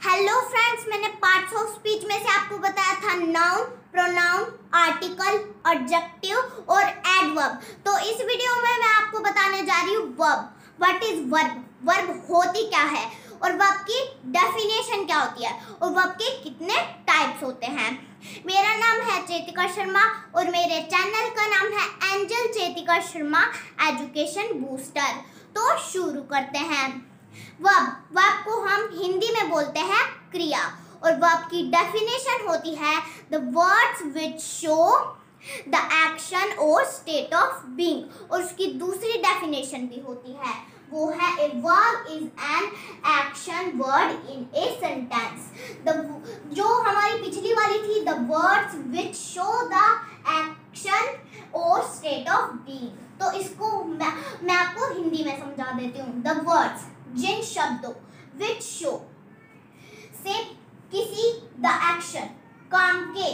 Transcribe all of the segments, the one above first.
Hello friends, मैंने parts of speech में से आपको बताया था नाउन, प्रोनाउन, आर्टिकल, एडजेक्टिव और एडवर्ब। तो इस वीडियो में मैं आपको बताने जा रही हूँ verb. What is verb? Verb होती क्या है और वर्ब की डेफिनेशन क्या होती है और वर्ब के कितने टाइप्स होते हैं। मेरा नाम है चेतिका शर्मा और मेरे चैनल का नाम है एंजल चेतिका शर्मा एजुकेशन बूस्टर। तो शुरू करते हैं। वर्ब को हम हिंदी में बोलते हैं क्रिया और वर्ब की डेफिनेशन होती है the words which show the action और स्टेट ऑफ बीइंग। और उसकी दूसरी डेफिनेशन भी होती है, वो है a verb is an action word in a sentence. जो हमारी पिछली वाली थी the words which show the action और स्टेट ऑफ बीइंग, तो इसको मैं आपको हिंदी में समझा देती हूँ। द वर्ड्स, जिन शब्दों विच शो से किसी द एक्शन काम के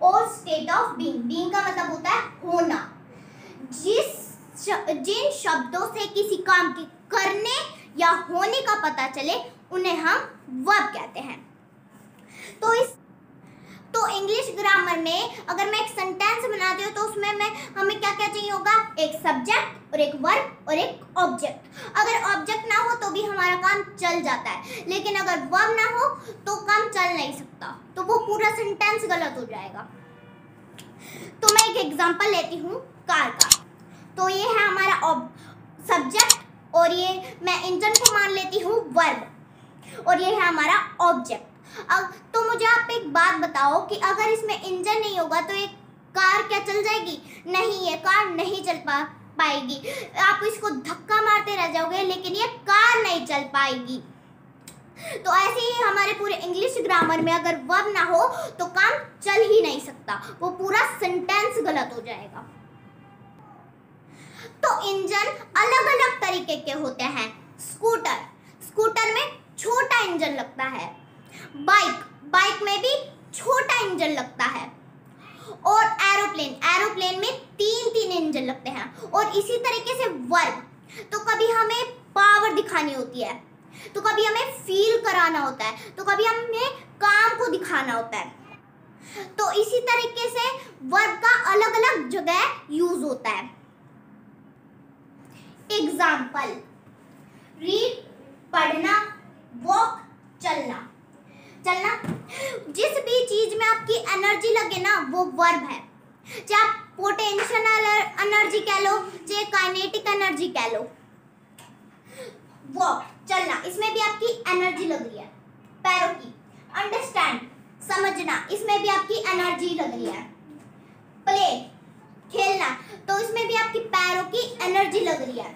और स्टेट ऑफ बीइंग का मतलब होता है होना, जिन शब्दों से किसी काम के करने या होने का पता चले उन्हें हम वर्ब कहते हैं। तो इंग्लिश ग्रामर में अगर मैं एक सेंटेंस बनाती हूँ तो उसमें हमें क्या क्या चाहिए होगा, एक सब्जेक्ट और एक वर्ब और एक ऑब्जेक्ट। अगर ऑब्जेक्ट ना हो तो भी हमारा काम चल जाता है, लेकिन अगर वर्ब ना हो तो काम चल नहीं सकता, तो वो पूरा सेंटेंस गलत हो जाएगा। तो मैं एक एग्जांपल लेती हूँ कार का। तो ये है हमारा सब्जेक्ट और ये मैं इंजन को मान लेती हूँ वर्ब और ये है हमारा ऑब्जेक्ट। तो मुझे आप एक बात बताओ कि अगर इसमें इंजन नहीं होगा तो ये कार क्या चल जाएगी? नहीं, ये कार नहीं चल पाएगी। आप इसको धक्का मारते रह जाओगे लेकिन ये कार नहीं चल पाएगी। तो ऐसे ही हमारे पूरे इंग्लिश ग्रामर में अगर वर्ब ना हो तो काम चल ही नहीं सकता, वो पूरा सेंटेंस गलत हो जाएगा। तो इंजन अलग अलग तरीके के होते हैं। स्कूटर में छोटा इंजन लगता है, बाइक में भी छोटा इंजन लगता है, और एरोप्लेन में तीन इंजन लगते हैं। और इसी तरीके से वर्ब, तो कभी हमें पावर दिखानी होती है, तो कभी हमें फील कराना होता है, तो कभी हमें काम को दिखाना होता है। तो इसी तरीके से वर्ब का अलग अलग जगह यूज होता है। एग्जाम्पल, रीड पढ़ना, वॉक चलना। जिस भी चीज में आपकी एनर्जी लगे ना वो वर्ब है। चाहे आप पोटेंशियल एनर्जी कह लो, चाहे काइनेटिक एनर्जी कह लो। वॉक चलना, इसमें भी आपकी एनर्जी लग रही है पैरों की। अंडरस्टैंड समझना, इसमें भी आपकी एनर्जी लग रही है। प्ले खेलना, तो इसमें भी आपकी पैरों की एनर्जी लग रही है।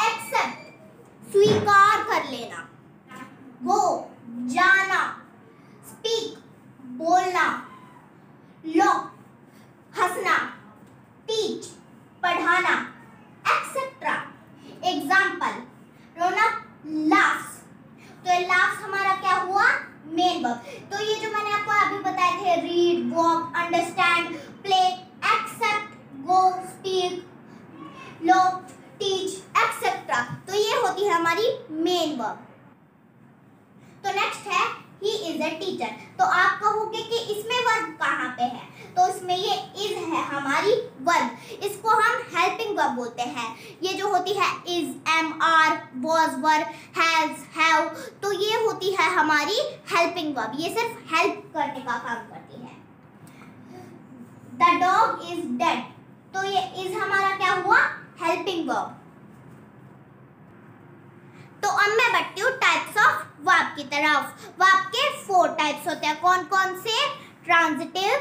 एक्सेप्ट स्वीकार कर लेना। गो जाना, स्पीक बोलना, लॉक हंसना, टीच पढ़ाना, एक्सेट्रा। एग्जाम्पल, रोनक लाफ्स, तो लाफ्स हमारा क्या हुआ? Main verb. तो ये जो मैंने आपको अभी बताए थे, read, walk, understand, play, accept, go, speak, laugh, teach, etcetera, तो ये होती है हमारी मेन वर्ब। तो नेक्स्ट है ही इज अ टीचर। तो आप कहोगे कि इसमें वर्ब कहाँ पे है? तो इसमें ये इज है हमारी वर्ब, इसको हम हेल्पिंग वर्ब बोलते हैं। ये जो होती है is, am, are, was, were, has, have, तो ये होती है हमारी हेल्पिंग वर्ब, ये सिर्फ हेल्प करने का काम करती है। द डॉग इज डेड, तो ये इज हमारा क्या हुआ? Helping verb. तो अब मैं बढ़ती हूँ टाइप्स ऑफ वर्ब की तरफ। वर्ब के 4 टाइप्स होते हैं। कौन कौन से? Transitive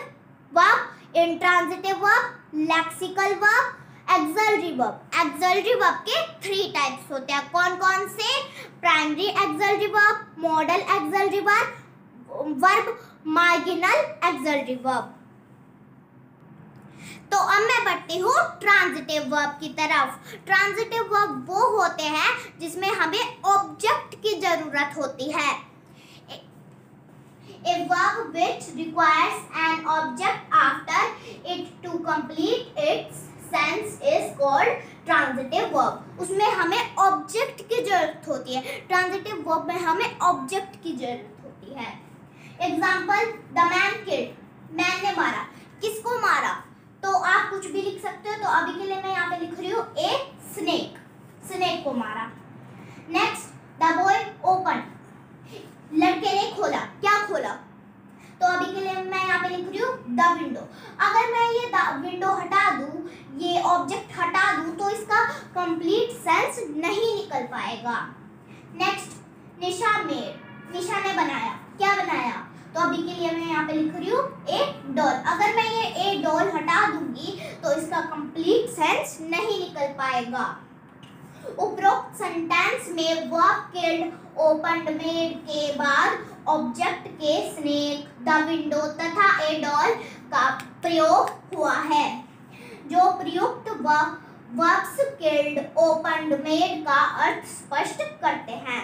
verb, intransitive verb, lexical verb, axillary verb. Axillary verb के 3 टाइप्स होते हैं। कौन कौन से? Primary axillary verb, model axillary verb, marginal axillary verb. तो अब मैं बढ़ती हूँ ट्रांजिटिव वर्ब की तरफ। ट्रांजिटिव वर्ब वो होते हैं जिसमें हमें ऑब्जेक्ट की जरूरत होती है। A verb which requires an object after it to complete its sense is called transitive verb. उसमें हमें ऑब्जेक्ट की जरूरत होती है, ट्रांजिटिव वर्ब में हमें ऑब्जेक्ट की जरूरत होती है। Example, the man killed, man ने मारा। किसको मारा? तो आप कुछ भी लिख सकते हो, तो अभी के लिए मैं यहाँ पे लिख रही हूँ ए स्नेक, स्नेक को मारा। नेक्स्ट, द बॉय ओपन, लड़के ने खोला। क्या खोला? तो अभी के लिए मैं यहाँ पे लिख रही हूँ द विंडो। अगर मैं ये द विंडो हटा दूँ, ये ऑब्जेक्ट हटा दूँ, तो इसका कंप्लीट सेंस नहीं निकल पाएगा। नेक्स्ट, निशा मेड, निशा ने बनाया। क्या बनाया? तो अभी के लिए मैं यहाँ पे लिख रही हूँ ए डॉल। अगर मैं ये ए डॉल हटा दूंगी तो इसका कंप्लीट सेंस नहीं निकल पाएगा। उपरोक्त सेंटेंस में वर्ब किल्ड, ओपन्ड, मेड के बाद ऑब्जेक्ट के स्नेक, द विंडो तथा ए डॉल का प्रयोग हुआ है। जो प्रयुक्त वर्ब्स किल्ड, ओपन्ड, मेड का अर्थ स्पष्ट करते हैं।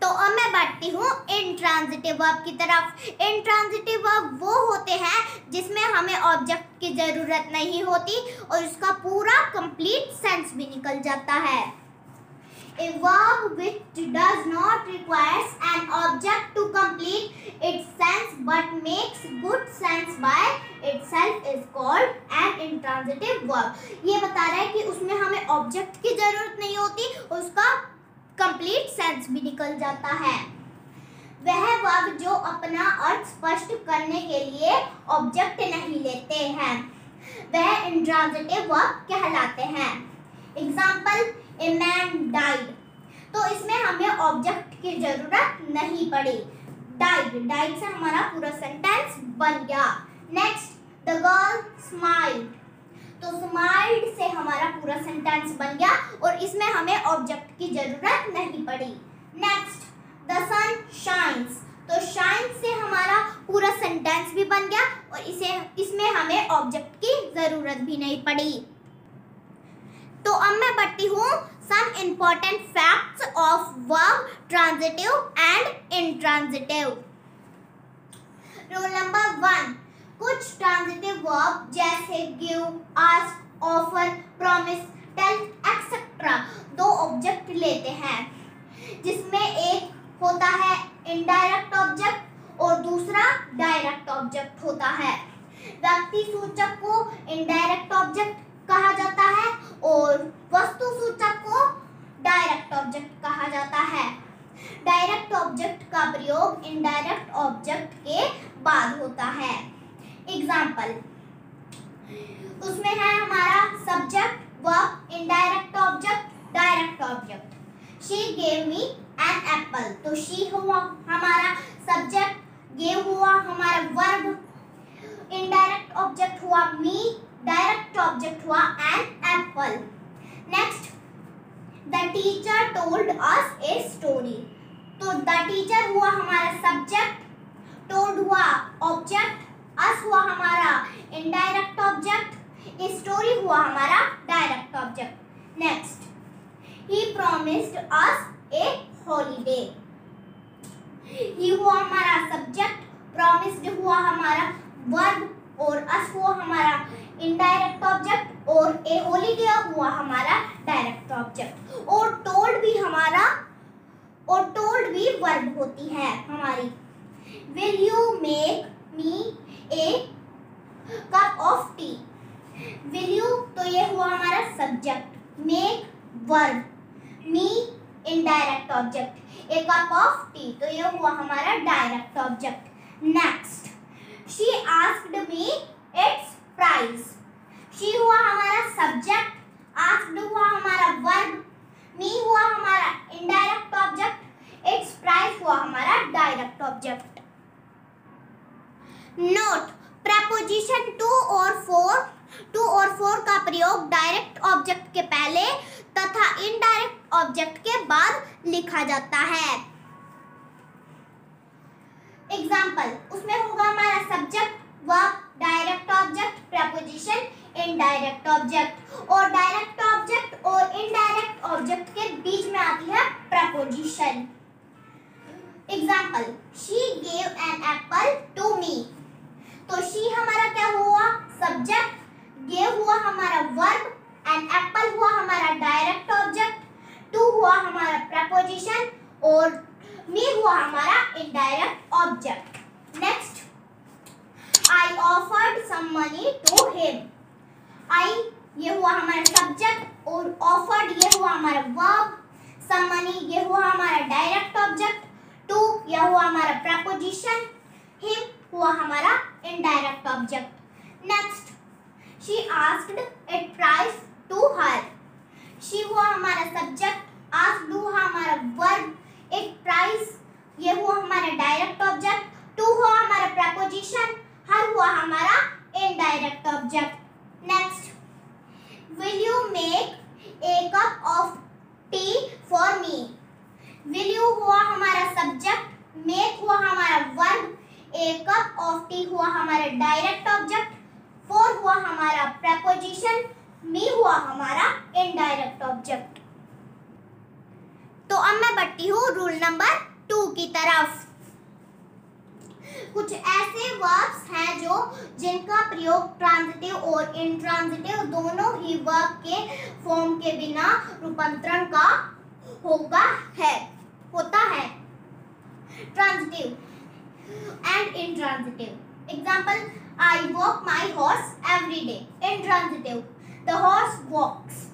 तो अब मैं बढ़ती हूँ इंट्रांजिटिव वर्ब की तरफ। इंट्रांजिटिव वर्ब वो होते हैं जिसमें हमें ऑब्जेक्ट की जरूरत नहीं होती और उसका पूरा कंप्लीट सेंस भी निकल जाता है। A verb which does not requires an object to complete its sense but makes good sense by itself is called an intransitive verb। ये बता रहा है कि उसमें हमें ऑब्जेक्ट की जरूरत नहीं होती और उसका कंप्लीट सेंस भी निकल जाता है। वह वर्ब जो अपना अर्थ स्पष्ट करने के लिए ऑब्जेक्ट नहीं लेते हैं, वह इंट्रांजिटिव वर्ब कहलाते हैं। एग्जाम्पल, ए मैन डाइड, तो इसमें हमें ऑब्जेक्ट की जरूरत नहीं पड़ी। डाइड, डाइड से हमारा पूरा सेंटेंस बन गया। नेक्स्ट, द गर्ल स्माइल्ड, तो स्माइल्ड से हमारा पूरा सेंटेंस बन गया और इसमें हमें ऑब्जेक्ट की जरूरत नहीं पड़ी। नेक्स्ट, द सन शाइन्स, तो शाइन से हमारा पूरा सेंटेंस भी बन गया और इसमें हमें ऑब्जेक्ट की जरूरत भी नहीं पड़ी। तो अब मैं बढ़ती हूँ some important facts of verb transitive and intransitive. Rule number 1, कुछ ट्रांजिटिव वर्ब जैसे give, ask, offer, promise, tell etcetera 2 object लेते हैं, जिसमें एक होता है इनडायरेक्ट ऑब्जेक्ट और दूसरा डायरेक्ट ऑब्जेक्ट होता है। व्यक्ति सूचक को इनडायरेक्ट ऑब्जेक्ट कहा जाता है और वस्तु सूचक को डायरेक्ट ऑब्जेक्ट कहा जाता है। डायरेक्ट ऑब्जेक्ट का प्रयोग इनडायरेक्ट ऑब्जेक्ट के बाद होता है। एग्जाम्पल, उसमें है हमारा subject, verb, indirect object, direct object. She gave me an apple, तो शी हुआ हमारा सब्जेक्ट, गेव हुआ हमारा वर्ब, इनडायरेक्ट ऑब्जेक्ट हुआ मी, डायरेक्ट ऑब्जेक्ट हुआ an apple. Next, the teacher told us a story, तो द टीचर हुआ हमारा सब्जेक्ट, टोल्ड हुआ ऑब्जेक्ट, अस हुआ हमारा इनडायरेक्ट ऑब्जेक्ट, स्टोरी हुआ हमारा direct object. Next, he promised us a holiday, he हुआ हमारा सब्जेक्ट, प्रॉमिस्ड हुआ हमारा वर्ब और अस हुआ हमारा इनडायरेक्ट ऑब्जेक्ट और ए हॉलीडे हुआ हमारा डायरेक्ट ऑब्जेक्ट। और टोल्ड भी वर्ब होती है हमारी। Will you make me A cup of T, will you तो ये हुआ हमारा subject, make verb, me indirect object, A cup of T तो ये हुआ हमारा direct object. Next, she asked me it's price, she हुआ हमारा सब्जेक्ट, आस्क्ड हुआ हमारा वर्ब, मी हुआ हमारा इनडायरेक्ट ऑब्जेक्ट, इट्स प्राइस हुआ हमारा direct object. Note, preposition to और फोर का प्रयोग डायरेक्ट ऑब्जेक्ट के पहले तथा इनडायरेक्ट ऑब्जेक्ट के बाद लिखा जाता है। एग्जाम्पल, उसमें होगा हमारा subject, verb, direct object, preposition, indirect object और डायरेक्ट ऑब्जेक्ट और इनडायरेक्ट ऑब्जेक्ट के बीच में आती है preposition. Example, she gave an apple to me, तो शी हमारा क्या हुआ सब्जेक्ट, ये हुआ हमारा वर्ब, एंड एप्पल हुआ हमारा डायरेक्ट ऑब्जेक्ट, टू हुआ हमारा प्रपोजिशन और मी हुआ हमारा indirect object. Next, I offered some money to him. I ये हुआ हमारा सब्जेक्ट और ऑफर्ड ये हुआ हमारा वर्ब, सम मनी ये हुआ हमारा डायरेक्ट ऑब्जेक्ट, टू यह हुआ हमारा प्रपोजिशन, हिम हुआ हमारा indirect object. Next, she asked it price to her. She हुआ हमारा सब्जेक्ट, आस्क्ड हुआ हमारा वर्ब, इट प्राइस ये हुआ हमारा डायरेक्ट ऑब्जेक्ट, टू हुआ हमारा प्रपोजिशन, हर हुआ हमारा indirect object. Next, will you make a cup of tea for me? will you हुआ हमारा सब्जेक्ट, make हुआ हमारा verb, a cup of tea हुआ हमारा डायरेक्ट ऑब्जेक्ट, for हुआ हमारा प्रपोजिशन, me हुआ हमारा इनडायरेक्ट ऑब्जेक्ट। तो अब मैं बढ़ती हूँ रूल नंबर 2 की तरफ। कुछ ऐसे वर्ब्स हैं जिनका प्रयोग ट्रांजिटिव और इंट्रांजिटिव दोनों ही वर्ब के फॉर्म के बिना रूपांतरण का होता है transitive and intransitive. Example, I walk my horse every day. Intransitive, the horse walks,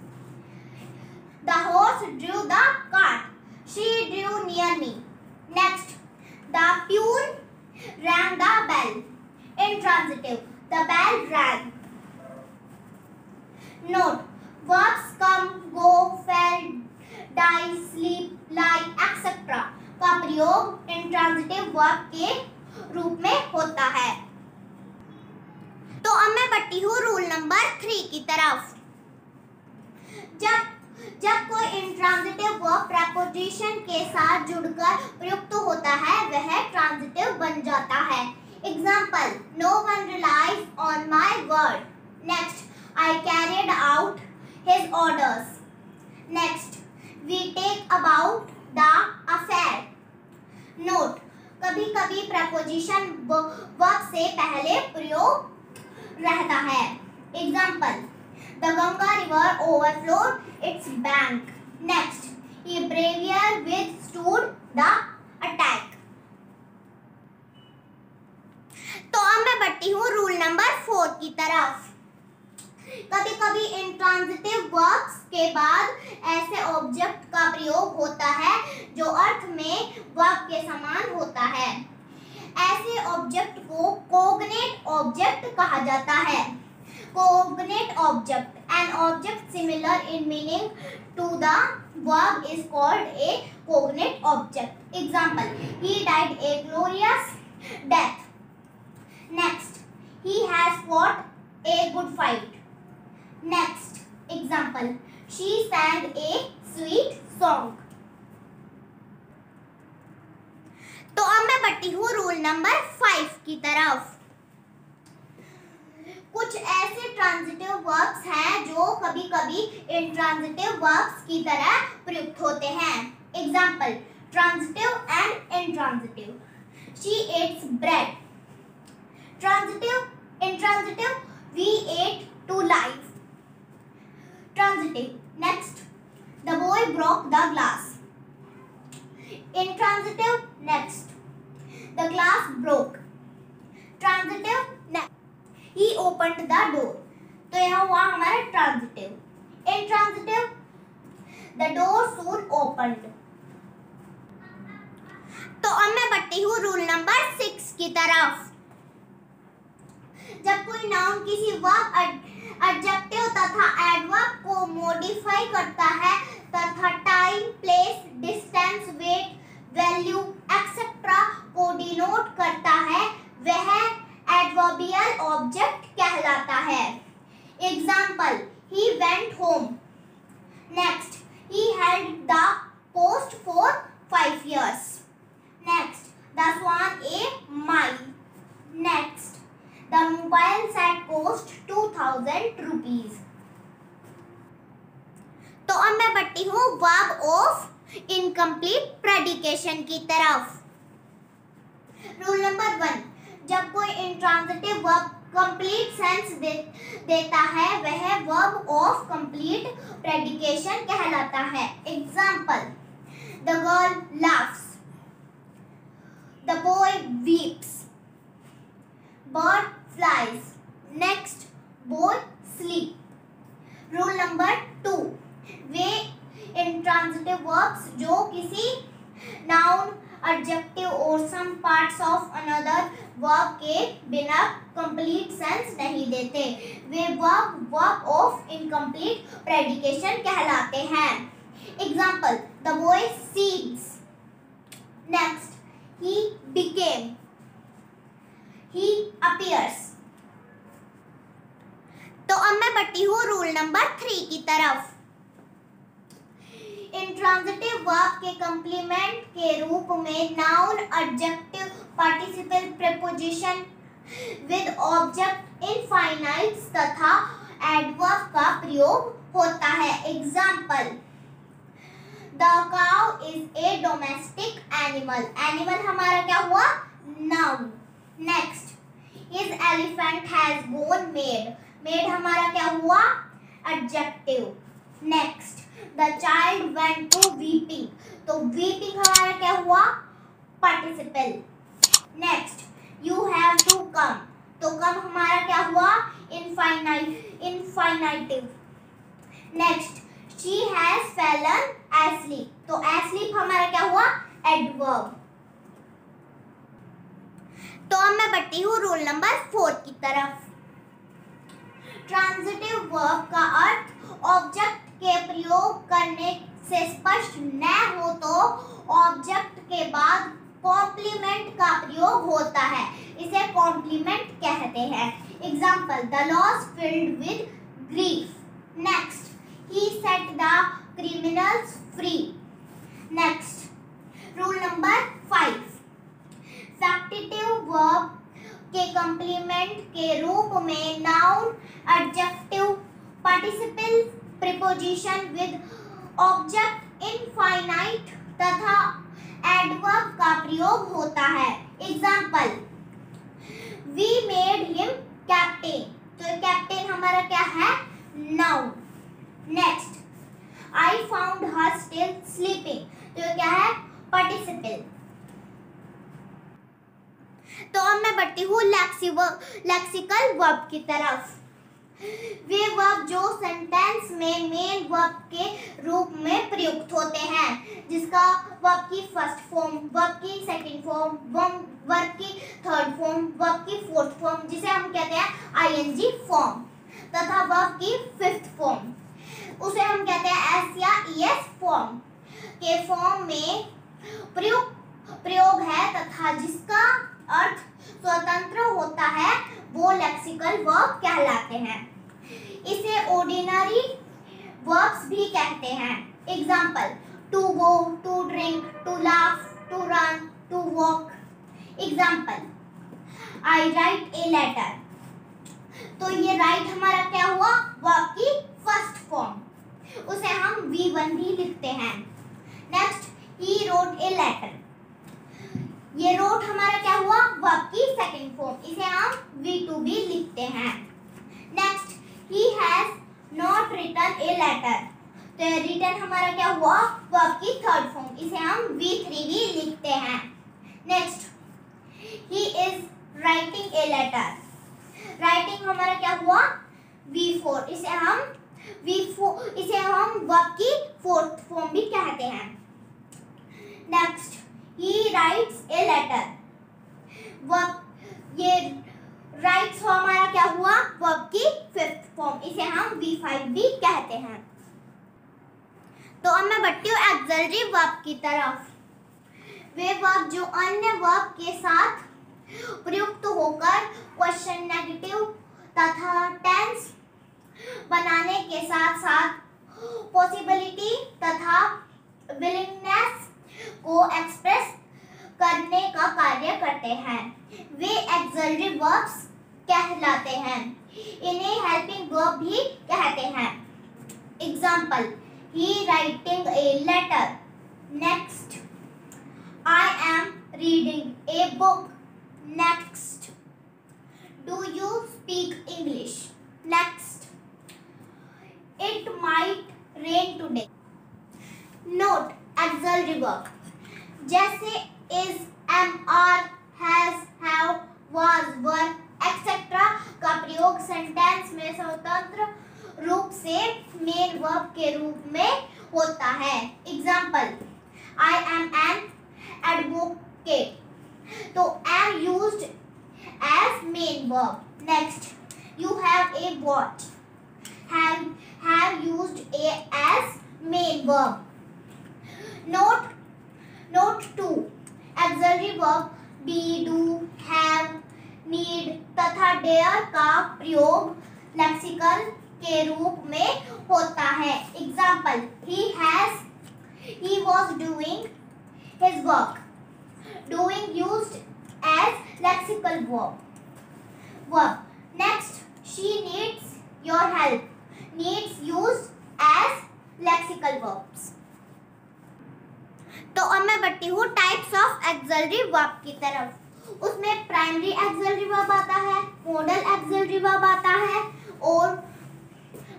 the horse drew the cart, she drew near me. Next, the peon rang the bell. Intransitive, the bell rang. Note, verbs come, go, fell, die, sleep, lie, etc. का प्रयोग intransitive verb के रूप में होता है। तो अब मैं बढ़ती हूँ रूल नंबर 3 की तरफ। जब कोई इंट्रांजिटिव वर्ब प्रपोजिशन के साथ जुड़कर प्रयुक्त होता है वह ट्रांजिटिव बन जाता है। Example, no one relies on my word. Next, I carried out his orders. Next, we take about the affair. Note, कभी कभी प्रपोजिशन वर्ब से पहले प्रयोग रहता है। Example, the Ganga river overflowed its bank. Next, he bravely withstood the attack. तो अब मैं बढ़ती हूँ रूल नंबर 4 की तरफ। कभी कभी इंट्रांजिटिव वर्ब्स के बाद ऐसे ऑब्जेक्ट का प्रयोग होता है जो अर्थ में वर्ब के समान होता है। ऐसे ऑब्जेक्ट को कोग्नेट ऑब्जेक्ट कहा जाता है। Cognate object, an object similar in meaning to the verb is called a cognate object. Example, he died a glorious death. Next, he has fought a good fight. Next, example, she sang a sweet song. तो अब मैं बढ़ती हूँ rule number 5 की तरफ। कुछ ऐसे transitive verbs हैं जो कभी कभी इंट्रांजिटिव वर्ब्स की तरह प्रयुक्त होते हैं। Example, transitive and intransitive, she eats bread. Transitive, intransitive, we eat to live. Transitive, next, the boy broke the glass. Intransitive, next, the glass broke. Transitive, next, he opened the door. तो यह हुआ हमारा transitive. Intransitive, the door soon opened. तो अब मैं बढ़ती हूँ rule number 6 की तरफ। जब कोई नाउन किसी वर्ब, एडजेक्टिव तथा एडवर्ब को मॉडिफाई करता है तथा time, place, distance, weight, value etcetera को डिनोट करता है वह एडवर्बियल ऑब्जेक्ट कहलाता है। Example, he went home. Next, he held the post for 5 years. Next, the swan ate mine. Next, the mobile set cost 2000 rupees. तो अब मैं बढ़ती हूँ वर्ब ऑफ इनकम्प्लीट प्रेडिकेशन की तरफ। रूल नंबर 1, जब कोई इंट्रांजिटिव वर्ब कंप्लीट सेंस देता है वह वर्ब ऑफ कंप्लीट प्रेडिकेशन कहलाता है। Example, the girl laughs, the boy weeps, bird flies, next boy sleep. Rule number 2, वे इंट्रांजिटिव वर्ब्स जो किसी नाउन, एडजेक्टिव और some parts of another verb के बिना कंप्लीट सेंस नहीं देते, वे वर्ब ऑफ इनकम्प्लीट प्रेडिकेशन कहलाते हैं। Example, the boy seems, next he became, he appears। तो अब मैं बढ़ती हूँ रूल नंबर 3 की तरफ। इंट्रांजिटिव वर्ब के कंप्लीमेंट के रूप में noun, adjective, participle preposition with object infinites तथा एडवर्ब का प्रयोग होता है। Example, the cow is a domestic animal, animal हमारा क्या हुआ? Noun. Next, his elephant has bone made, made हमारा क्या हुआ? Adjective. Next, the child went to weeping, तो वीपिंग हमारा क्या हुआ? Participle. Next, you have to come, तो कम हमारा क्या हुआ? Infinitive. Next, she has fallen asleep, तो एस्लीप हमारा क्या हुआ? एडवर्ब। तो अब मैं बढ़ती हूँ रूल नंबर 4 की तरफ। ट्रांजिटिव वर्ब का अर्थ ऑब्जेक्ट के प्रयोग करने से स्पष्ट न हो तो ऑब्जेक्ट के बाद कॉम्प्लीमेंट का प्रयोग होता है, इसे कॉम्प्लीमेंट कहते हैं। Example, the laws filled with grief. Next, he set the criminals free. Next, rule number 5, factitive verb के कंप्लीमेंट के रूप में noun, adjective, participle preposition with object infinite तथा एडवर्ब का प्रयोग होता है। Example, we made him captain, तो कैप्टन हमारा क्या है? Noun. Next, I found her still sleeping, तो क्या है? पार्टिसिपल। तो अब मैं बढ़ती हूँ लेक्सिकल वर्ब की तरफ। वे वर्ब जो सेंटेंस में मेन वर्ब के रूप में प्रयुक्त होते हैं, जिसका वर्ब की फर्स्ट फॉर्म, वर्ब की सेकंड फॉर्म, वर्ब की थर्ड फॉर्म, वर्ब की फोर्थ फॉर्म, जिसे हम कहते हैं आईएनजी फॉर्म, तथा वर्ब की फिफ्थ फॉर्म, उसे हम कहते हैं एस या ईएस फॉर्म के फॉर्म में प्रयोग है तथा जिसका अर्थ स्वतंत्र होता है, वो लेक्सिकल वर्ब कहलाते हैं। इसे ऑर्डिनरी वर्ब्स भी कहते हैं। Example, to go, to drink, to laugh, to run, to walk. Example, I write a letter, तो ये राइट हमारा क्या हुआ? वर्ब की फर्स्ट फॉर्म, उसे हम V1 भी लिखते हैं। Next, he wrote a letter, ये रोट हमारा क्या हुआ? वर्ब की सेकंड फॉर्म, इसे हम V2 भी लिखते हैं। Next, he has not written a letter, तो रिटन हमारा क्या हुआ? वर्ब की थर्ड फॉर्म, इसे हम V3 भी लिखते हैं। Next, he is writing a letter, writing हमारा क्या हुआ? V4, इसे हम वर्ब की फोर्थ फॉर्म भी कहते हैं। Next, he writes a letter, verb ये राइट्स हमारा क्या हुआ? वर्ब की फिफ्थ फॉर्म, इसे हम V5 भी कहते हैं। तो अब मैं बढ़ती हूँ एक्सिलरी वर्ब की तरफ। वे वर्ब जो अन्य वर्ब के साथ प्रयुक्त होकर क्वेश्चन, नेगेटिव तथा टेंस बनाने के साथ साथ पॉसिबिलिटी तथा विलिंगनेस को एक्सप्रेस करने का कार्य करते हैं, वे एक्सिलरी वर्ब्स कहलाते हैं। इन्हें हेल्पिंग वर्ब भी कहते हैं। Example, he writing a letter. Next, I am reading a book. Next, do you जैसे is, am, are, has, have, was, were etcetera का प्रयोग सेंटेंस में स्वतंत्र रूप से मेन वर्ब के रूप में होता है। Example, I am an advocate, तो am used as main verb. Next, you have a watch, have used a as main verb. Note 2, auxiliary verb be, do, have, need तथा dare का प्रयोग lexical के रूप में होता है। Example, he was doing his work, doing used as lexical verb. Next, she needs your help, needs used as lexical verbs. तो अब मैं बढ़ती हूँ टाइप्स ऑफ एक्सिलरी वर्ब की तरफ। उसमें प्राइमरी एक्सिलरी वर्ब आता है, मॉडल एक्सिलरी वर्ब आता है और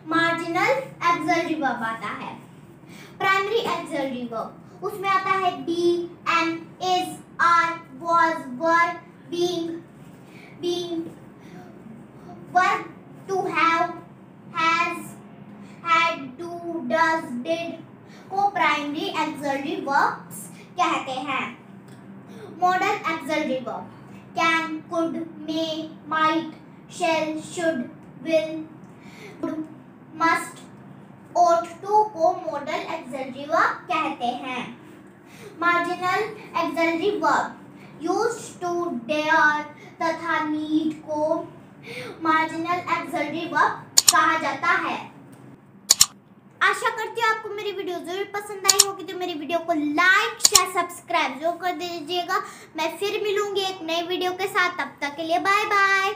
मार्जिनल एक्सिलरी वर्ब आता है। प्राइमरी एक्सिलरी वर्ब उसमें आता है be, am, is, are, was, were, being, verb to have, has, had, do, does, did को प्राइमरी एक्सिलरी वर्ब्स कहते हैं। Modal auxiliary verb can, could, may, might, shall, should, will, must, ought to को modal auxiliary verb कहते हैं। Marginal auxiliary verb used to, dare तथा need को marginal auxiliary verb कहा जाता है। आशा करती हूँ आपको मेरी वीडियो जरूर पसंद आई होगी, तो मेरी वीडियो को लाइक, शेयर, सब्सक्राइब जरूर कर दीजिएगा। मैं फिर मिलूंगी एक नई वीडियो के साथ, तब तक के लिए बाय बाय।